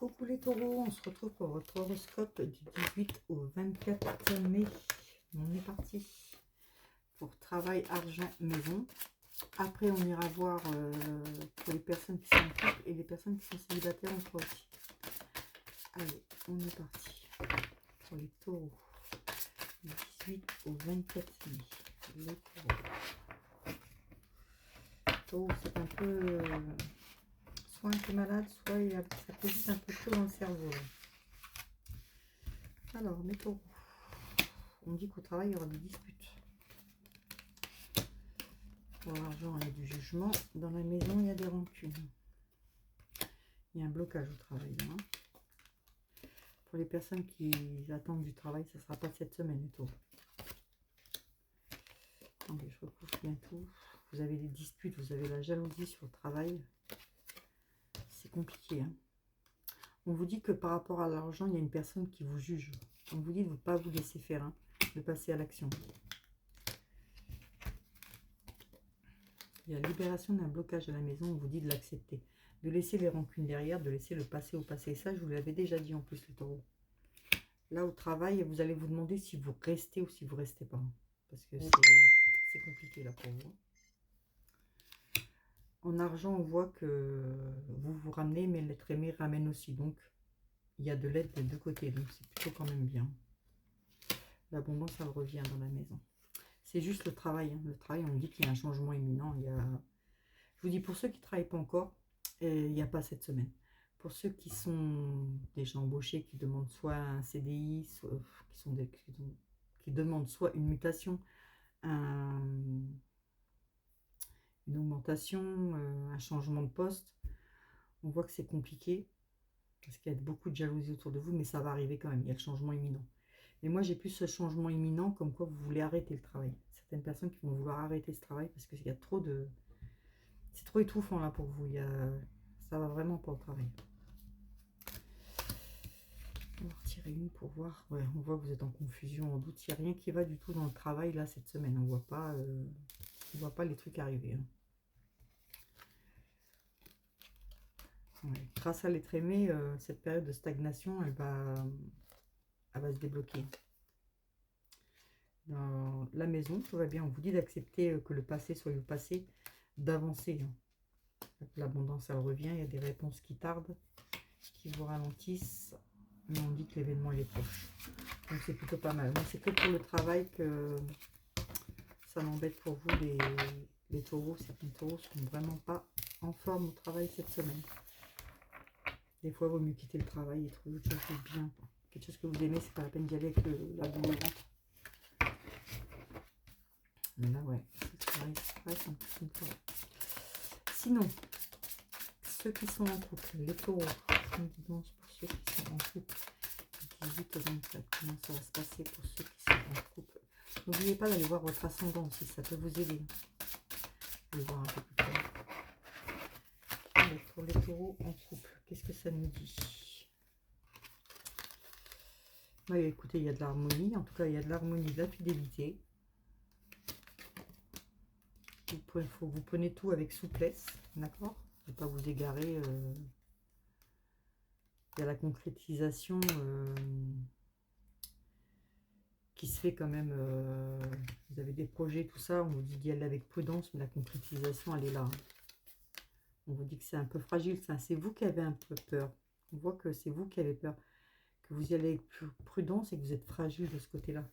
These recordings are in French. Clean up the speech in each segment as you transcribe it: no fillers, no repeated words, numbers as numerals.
Coucou les taureaux, on se retrouve pour votre horoscope du 18 au 24 mai. On est parti pour travail, argent, maison. Après, on ira voir pour les personnes qui sont en couple et les personnes qui sont célibataires, on fera aussi. Allez, on est parti pour les taureaux du 18 au 24 mai. Les taureaux, c'est un peu... soit un peu malade, soit ça peut juste un peu chaud dans le cerveau. Alors, mes taureaux, on dit qu'au travail, il y aura des disputes. Pour l'argent, il y a du jugement. Dans la maison, il y a des rancunes. Il y a un blocage au travail. Hein. Pour les personnes qui attendent du travail, ça ne sera pas cette semaine, les taureaux. Attendez, je recouvre bien tout. Vous avez des disputes, vous avez la jalousie sur le travail. C'est compliqué. Hein. On vous dit que par rapport à l'argent, il y a une personne qui vous juge. On vous dit de ne pas vous laisser faire, hein, de passer à l'action. Il y a libération d'un blocage à la maison, on vous dit de l'accepter. De laisser les rancunes derrière, de laisser le passé au passé. Ça, je vous l'avais déjà dit en plus, les taureaux. Là, au travail, vous allez vous demander si vous restez ou si vous ne restez pas. Parce que c'est compliqué là pour vous. En argent, on voit que vous vous ramenez, mais l'être aimé ramène aussi. Donc, il y a de l'aide des deux côtés. Donc, c'est plutôt quand même bien. L'abondance, ça revient dans la maison. C'est juste le travail. Hein. Le travail, on dit qu'il y a un changement imminent. Je vous dis, pour ceux qui ne travaillent pas encore, il n'y a pas cette semaine. Pour ceux qui sont déjà embauchés, qui demandent soit un CDI, soit, qui demandent soit une mutation, une augmentation, un changement de poste, on voit que c'est compliqué parce qu'il y a beaucoup de jalousie autour de vous, mais ça va arriver quand même. Il y a le changement imminent. Et moi, j'ai plus ce changement imminent comme quoi vous voulez arrêter le travail. Certaines personnes qui vont vouloir arrêter ce travail parce qu'il y a trop de... C'est trop étouffant là pour vous. Ça va vraiment pas au travail. On va retirer une pour voir. Ouais, on voit que vous êtes en confusion, en doute. Il n'y a rien qui va du tout dans le travail là cette semaine. On voit pas les trucs arriver. Hein. Ouais. Grâce à l'être aimé, cette période de stagnation, elle va se débloquer. Dans la maison, tout va bien. On vous dit d'accepter que le passé soit le passé, d'avancer. Hein. L'abondance, elle revient. Il y a des réponses qui tardent, qui vous ralentissent. Mais on dit que l'événement il est proche. Donc c'est plutôt pas mal. C'est que pour le travail que ça m'embête pour vous les taureaux. Certains taureaux sont vraiment pas en forme au travail cette semaine. Des fois, il vaut mieux quitter le travail et trouver autre chose de bien. Quelque chose que vous aimez, c'est pas la peine d'y aller avec la boule au ventre. Mais là, ouais, c'est pareil, c'est un peu comme ça. Sinon, ceux qui sont en couple, les taureaux, pour ceux qui sont en couple, 18 au 24, comment ça va se passer pour ceux qui sont en couple. N'oubliez pas d'aller voir votre ascendant aussi, ça peut vous aider. Allez voir un peu plus tard. Allez, pour les taureaux en couple, qu'est-ce que ça nous dit? Ouais, écoutez, il y a de l'harmonie, en tout cas il y a de l'harmonie, de la fidélité. Vous prenez tout avec souplesse, d'accord? Ne pas vous égarer. Il y a la concrétisation qui se fait quand même. Vous avez des projets, tout ça, on vous dit d'y aller avec prudence, mais la concrétisation, elle est là. On vous dit que c'est un peu fragile, c'est vous qui avez un peu peur. On voit que c'est vous qui avez peur, que vous y allez avec prudence et que vous êtes fragile de ce côté-là.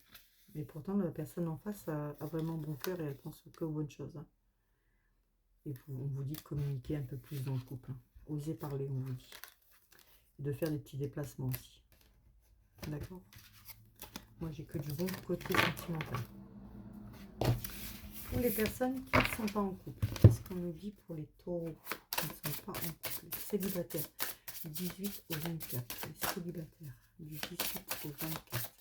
Mais pourtant, la personne en face a vraiment bon cœur et elle pense que aux bonnes choses. Hein. Et on vous dit de communiquer un peu plus dans le couple. Hein. Osez parler, on vous dit. Et de faire des petits déplacements aussi. D'accord? Moi, j'ai que du bon côté sentimental. Pour les personnes qui ne sont pas en couple, qu'est-ce qu'on nous dit pour les taureaux qui ne sont pas en couple? Célibataires, du 18 au 24. Les célibataires, du 18 au 24.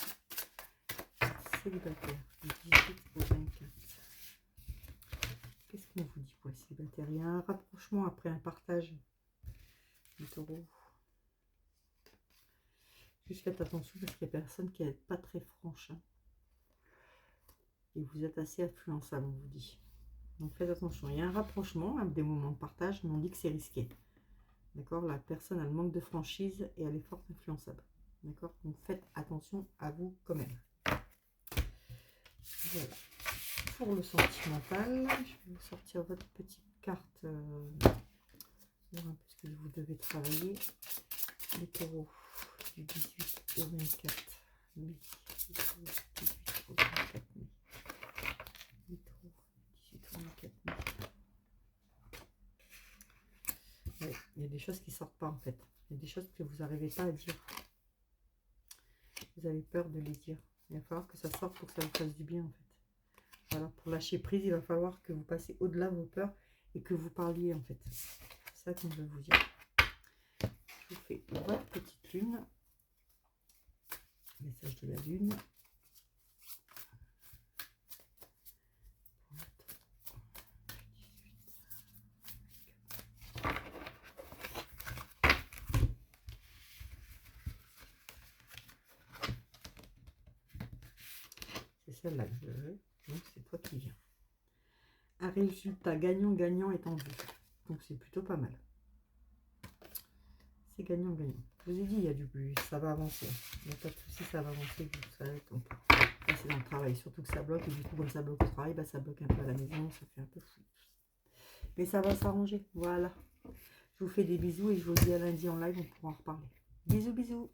Célibataires, du 18 au 24. Qu'est-ce qu'on vous dit pour les célibataires? Il y a un rapprochement après un partage du taureau. Juste faites attention parce qu'il y a personne qui n'est pas très franche. Hein. Et vous êtes assez influençable, on vous dit. Donc faites attention. Il y a un rapprochement, hein, des moments de partage, mais on dit que c'est risqué. D'accord? La personne, elle manque de franchise et elle est fort influençable. D'accord? Donc faites attention à vous quand même. Voilà. Pour le sentimental, je vais vous sortir votre petite carte. Voir un peu ce que vous devez travailler. Les taureaux du 18 au 24 mai. Les taureaux du 18 au 24 mai. Les taureaux du 18 au 24 mai. Ouais, il y a des choses qui ne sortent pas en fait. Il y a des choses que vous n'arrivez pas à dire. Vous avez peur de les dire. Il va falloir que ça sorte pour que ça vous fasse du bien en fait. Voilà, pour lâcher prise, il va falloir que vous passiez au-delà de vos peurs et que vous parliez en fait. C'est ça qu'on veut vous dire. Je vous fais votre petite lune. Message de la lune. C'est celle-là que je veux. Donc c'est toi qui viens. Un résultat gagnant-gagnant est en vue. Donc c'est plutôt pas mal. C'est gagnant-gagnant. Je vous ai dit, il y a du plus. Ça va avancer. Il n'y a pas de souci, ça va avancer. Vous savez, c'est dans le travail. Surtout que ça bloque. Et du coup, quand ça bloque au travail, bah, ça bloque un peu à la maison. Ça fait un peu fou. Mais ça va s'arranger. Voilà. Je vous fais des bisous et je vous dis à lundi en live. On pourra en reparler. Bisous, bisous.